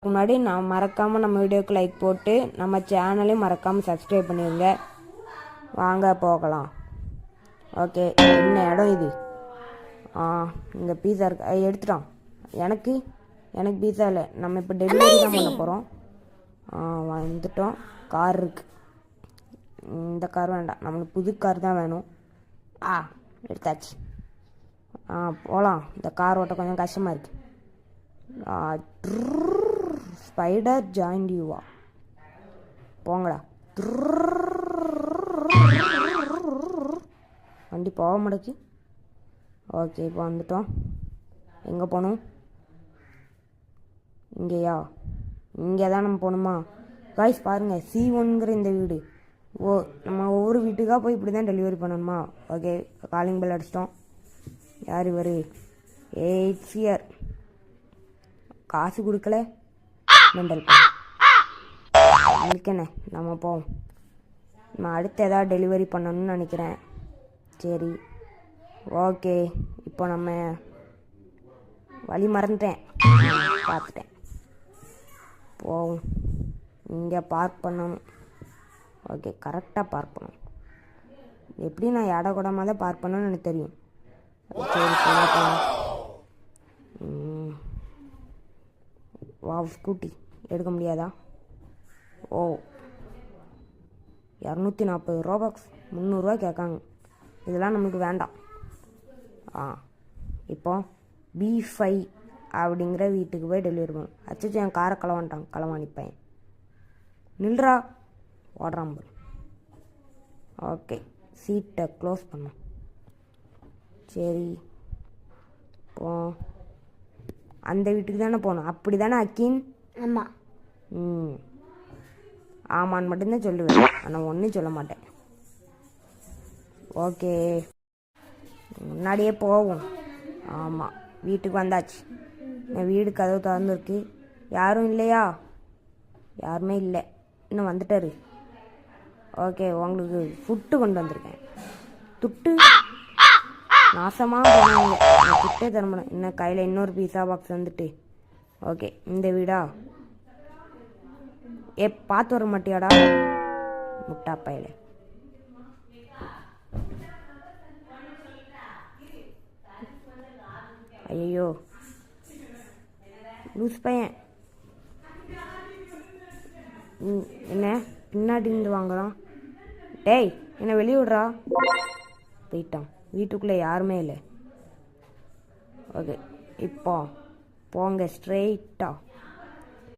அதுக்கு முன்னாடி நான் மறக்காமல் நம்ம வீடியோக்கு லைக் போட்டு நம்ம சேனலையும் மறக்காமல் சப்ஸ்கிரைப் பண்ணிடுங்க. வாங்க போகலாம். ஓகே, என்ன இடம் இது? இங்கே பீஸா இருக்கு, எடுத்துட்டோம். எனக்கு பீஸா இல்லை, நம்ம இப்போ டெலிவரி தான் பண்ண போகிறோம். வந்துட்டோம். கார் இருக்குது. இந்த கார் வேண்டாம், நம்மளுக்கு புது கார் தான் வேணும். எடுத்தாச்சு. போகலாம். இந்த கார் ஓட்ட கொஞ்சம் கஷ்டமாக இருக்குது. ஸ்பைடர் ஜாயின்ட் யூவா, போங்கடா. வண்டி போக மாட்டேக்கு. ஓகே, இப்போ வந்துட்டோம். எங்கே போகணும்? இங்கேயா? இங்கே தான் நம்ம போகணுமா? காய்ஸ் பாருங்கள், C1ங்கிற இந்த வீடு. நம்ம ஒவ்வொரு வீட்டுக்காக போய் இப்படி தான் டெலிவரி பண்ணணுமா? ஓகே, காலிங் பெல் அடிச்சிட்டோம். யார் இவர்? 8 இயர். காசு கொடுக்கல, மெண்டல் உங்களுக்கு என்ன? நம்ம போவோம். நம்ம அடுத்து எதாவது டெலிவரி பண்ணணும்னு நினைக்கிறேன். சரி, ஓகே. இப்போ நம்ம வழி மறந்துட்டேன், பார்த்துட்டேன். போவோம். இங்கே பார்க் பண்ணணும். ஓகே, கரெக்டாக பார்க் பண்ணணும். எப்படி நான் இட கூடமாக தான் பார்க் பண்ணணும்னு எனக்கு தெரியும். சரி, போகலாம். ஸ்கூட்டி எடுக்க முடியாதா? 240 ரோபாக்ஸ், 300 கேட்காங்க. இதெல்லாம் நம்மளுக்கு வேண்டாம். இப்போ B5 அப்படிங்கிற வீட்டுக்கு போய் டெலிவரி பண்ணணும். அச்சச்சு, என் காரை களவாணிப்பேன். நில்றா, ஓடுறான் போய். ஓகே, சீட்டை க்ளோஸ் பண்ணோம். சரி, இப்போ அந்த வீட்டுக்கு தானே போகணும். அப்படி தானே அக்கின்? ஆமாம். ஆமான்னு மட்டும்தான் சொல்லுவேன், ஆனால் ஒன்றும் சொல்ல மாட்டேன். ஓகே, முன்னாடியே போவோம். ஆமாம், வீட்டுக்கு வந்தாச்சு. என் வீடு கதவு திறந்துருக்கு. யாரும் இல்லையா? யாருமே இல்லை, இன்னும் வந்துட்டாரு. ஓகே, உங்களுக்கு ஃபுட்டு கொண்டு வந்திருக்கேன். துட்டு நாசமாக போனாங்க, துட்டே தரமாட்டேன். இன்னும் கையில் இன்னொரு பீஸா பாக்ஸ் வந்துட்டு. ஓகே, இந்த வீடா? பார்த்து வர மாட்டியாடா முட்டாப்பையில? ஐயோ, லூஸ் பையன். என்ன பின்னாடி இருந்து வாங்கலாம்? டேய், என்ன வெளியே விட்றா. போயிட்டான். வீட்டுக்குள்ளே யாருமே இல்லை. ஓகே, இப்போ போங்க ஸ்ட்ரெயிட்டாக.